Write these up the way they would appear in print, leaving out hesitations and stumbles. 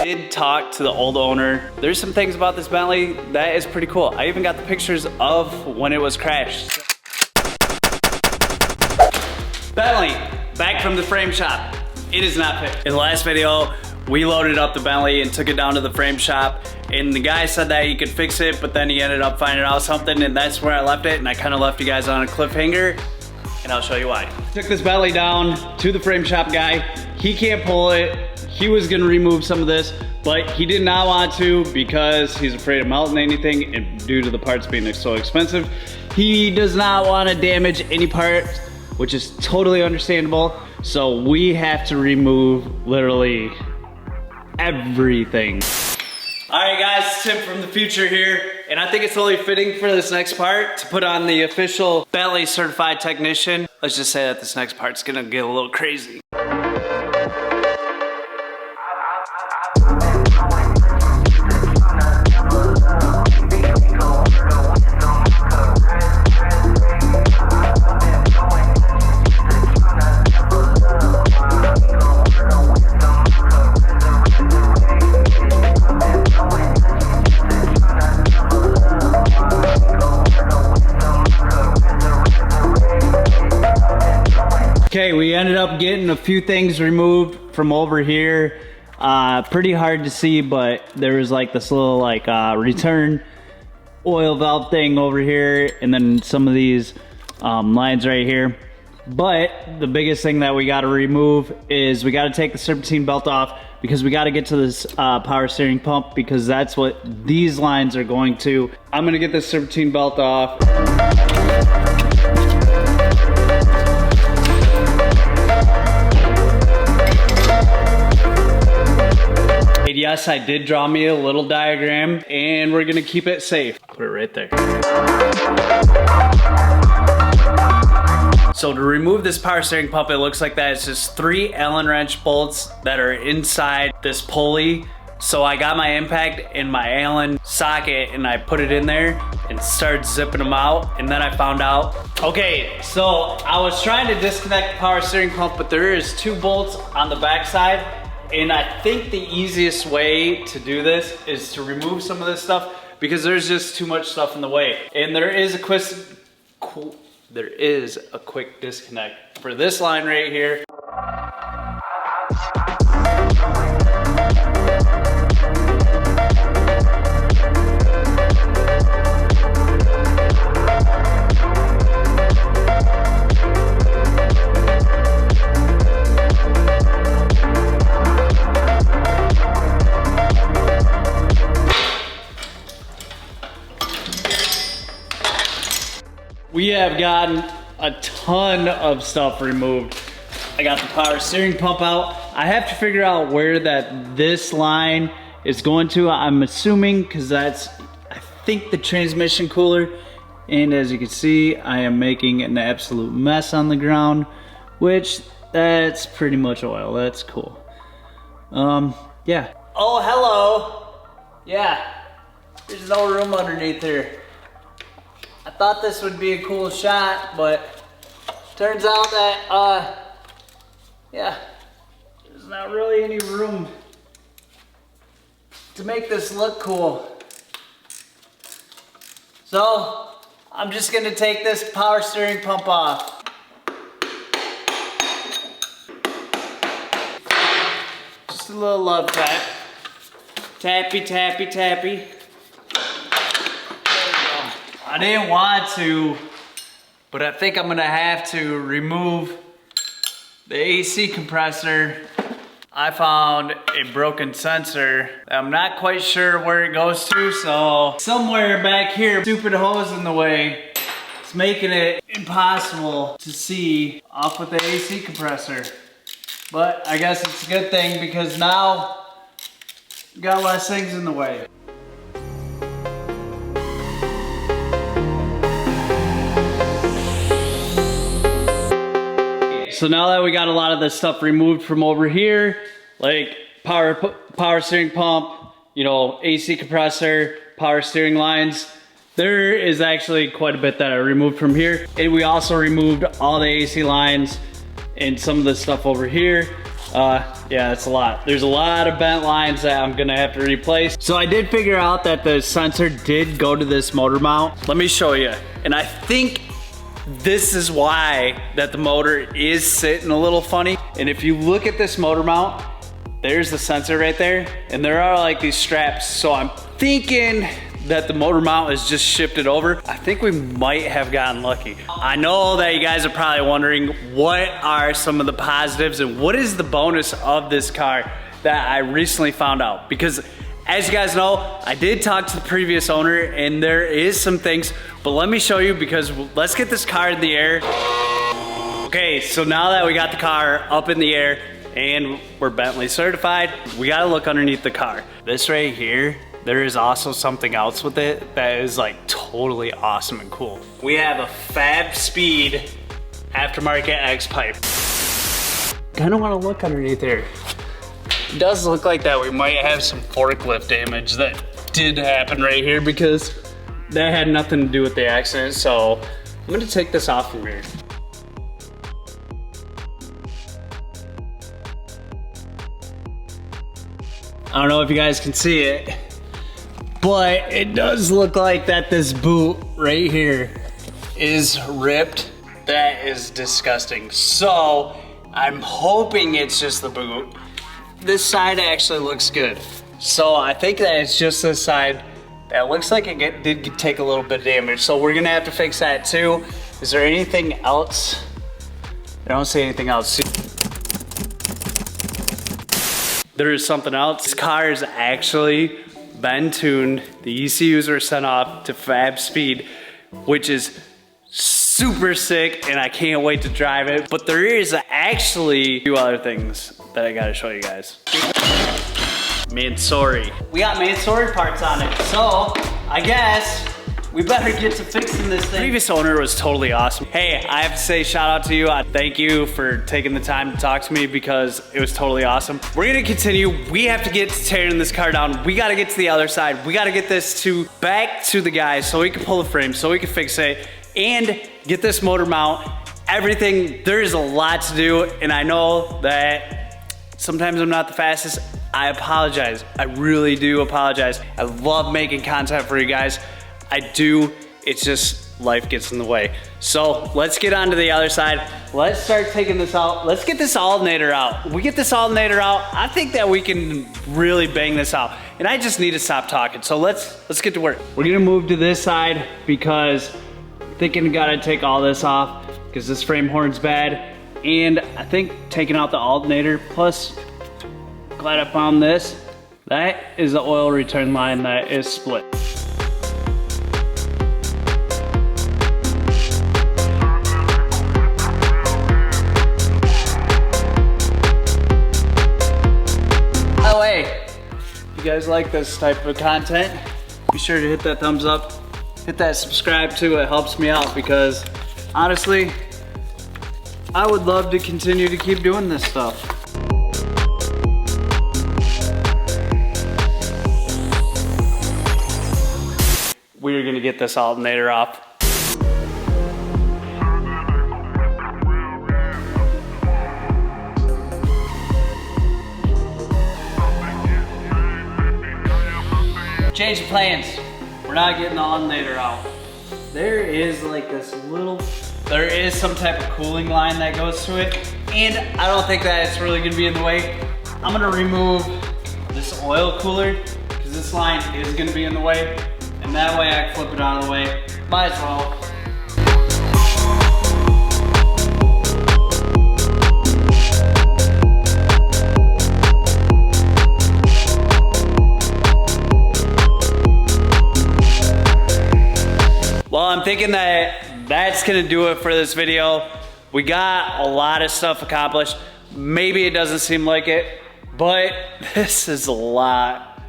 did talk to the old owner. There's some things about this Bentley that is pretty cool. I even got the pictures of when it was crashed. Bentley, back from the frame shop. It is not fixed. In the last video, we loaded up the Bentley and took it down to the frame shop, and the guy said that he could fix it, but then he ended up finding out something, and that's where I left it, and I kind of left you guys on a cliffhanger, and I'll show you why. Took this Bentley down to the frame shop guy. He can't pull it. He was gonna remove some of this, but he did not want to because he's afraid of melting anything, and due to the parts being so expensive, he does not want to damage any parts, which is totally understandable. So we have to remove literally everything. All right guys, Tim from the future here, and I think it's only fitting for this next part to put on the official Bentley certified technician. Let's just say that this next part's gonna get a little crazy. Okay, we ended up getting a few things removed from over here. Pretty hard to see, but there was like this little like return oil valve thing over here, and then some of these lines right here. But the biggest thing that we got to remove is we got to take the serpentine belt off, because we got to get to this power steering pump, because that's what these lines are going to. I'm gonna get this serpentine belt off. And yes, I did draw me a little diagram, and we're gonna keep it safe. Put it right there. So to remove this power steering pump, it looks like that. It's just 3 Allen wrench bolts that are inside this pulley. So I got my impact in my Allen socket, and I put it in there and started zipping them out. And then I found out, okay, so I was trying to disconnect the power steering pump, but there is 2 bolts on the back side. And I think the easiest way to do this is to remove some of this stuff, because there's just too much stuff in the way. And there is a quick disconnect for this line right here. We have gotten a ton of stuff removed. I got the power steering pump out. I have to figure out where this line is going to. I'm assuming, because that's, I think, the transmission cooler. And as you can see, I am making an absolute mess on the ground, which that's pretty much oil. That's cool. Yeah. Oh, hello. Yeah, there's no room underneath here. I thought this would be a cool shot, but turns out that, yeah, there's not really any room to make this look cool. So, I'm just gonna take this power steering pump off. Just a little love tap. Tappy, tappy, tappy. I didn't want to, but I think I'm gonna have to remove the AC compressor. I found a broken sensor. I'm not quite sure where it goes to, so somewhere back here, stupid hose in the way. It's making it impossible to see off with the AC compressor. But I guess it's a good thing, because now we got less things in the way. So now that we got a lot of this stuff removed from over here, like power steering pump, you know, AC compressor, power steering lines, there is actually quite a bit that I removed from here. And we also removed all the AC lines and some of the stuff over here. Yeah, it's a lot. There's a lot of bent lines that I'm gonna have to replace. So I did figure out that the sensor did go to this motor mount. Let me show you. And I think this is why that the motor is sitting a little funny. And if you look at this motor mount, there's the sensor right there. And there are like these straps. So I'm thinking that the motor mount is just shifted over. I think we might have gotten lucky. I know that you guys are probably wondering what are some of the positives and what is the bonus of this car that I recently found out. Because as you guys know, I did talk to the previous owner and there is some things, but let me show you because let's get this car in the air. Okay, so now that we got the car up in the air and we're Bentley certified, we gotta look underneath the car. This right here, there is also something else with it that is like totally awesome and cool. We have a Fab Speed aftermarket X pipe. Kinda wanna look underneath there. It does look like that we might have some forklift damage that did happen right here because that had nothing to do with the accident. So I'm gonna take this off from here. I don't know if you guys can see it, but it does look like that this boot right here is ripped. That is disgusting. So I'm hoping it's just the boot. This side actually looks good. So I think that it's just this side that looks like it did take a little bit of damage. So we're gonna have to fix that too. Is there anything else? I don't see anything else. There is something else. This car is actually been tuned. The ECUs were sent off to Fab Speed, which is super sick and I can't wait to drive it. But there is actually a few other things that I gotta show you guys. Mansory. We got Mansory parts on it, so I guess we better get to fixing this thing. The previous owner was totally awesome. Hey, I have to say shout out to you. Thank you for taking the time to talk to me because it was totally awesome. We're gonna continue. We have to get to tearing this car down. We gotta get to the other side. We gotta get this back to the guys so we can pull the frame, so we can fix it and get this motor mount. Everything, there is a lot to do and I know that sometimes I'm not the fastest. I apologize. I really do apologize. I love making content for you guys. I do. It's just life gets in the way. So let's get on to the other side. Let's start taking this out. Let's get this alternator out. We get this alternator out, I think that we can really bang this out. And I just need to stop talking. So let's get to work. We're gonna move to this side because I'm thinking I gotta take all this off because this frame horn's bad. And I think taking out the alternator, plus glad I found this. That is the oil return line that is split. By the way, if you guys like this type of content, be sure to hit that thumbs up, hit that subscribe too. It helps me out because honestly, I would love to continue to keep doing this stuff. We're gonna get this alternator off. Change of plans. We're not getting the alternator out. There is like this there is some type of cooling line that goes to it. And I don't think that it's really gonna be in the way. I'm gonna remove this oil cooler because this line is gonna be in the way. And that way I can flip it out of the way. Might as well. Well, I'm thinking that that's gonna do it for this video. We got a lot of stuff accomplished. Maybe it doesn't seem like it, but this is a lot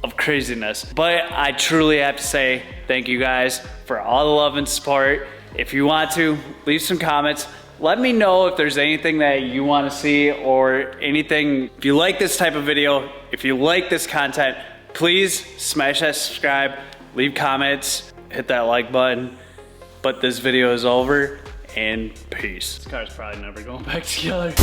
of craziness. But I truly have to say thank you guys for all the love and support. If you want to, leave some comments. Let me know if there's anything that you want to see or anything. If you like this type of video, if you like this content, please smash that subscribe, leave comments, hit that like button. But this video is over and peace. This car's probably never going back together.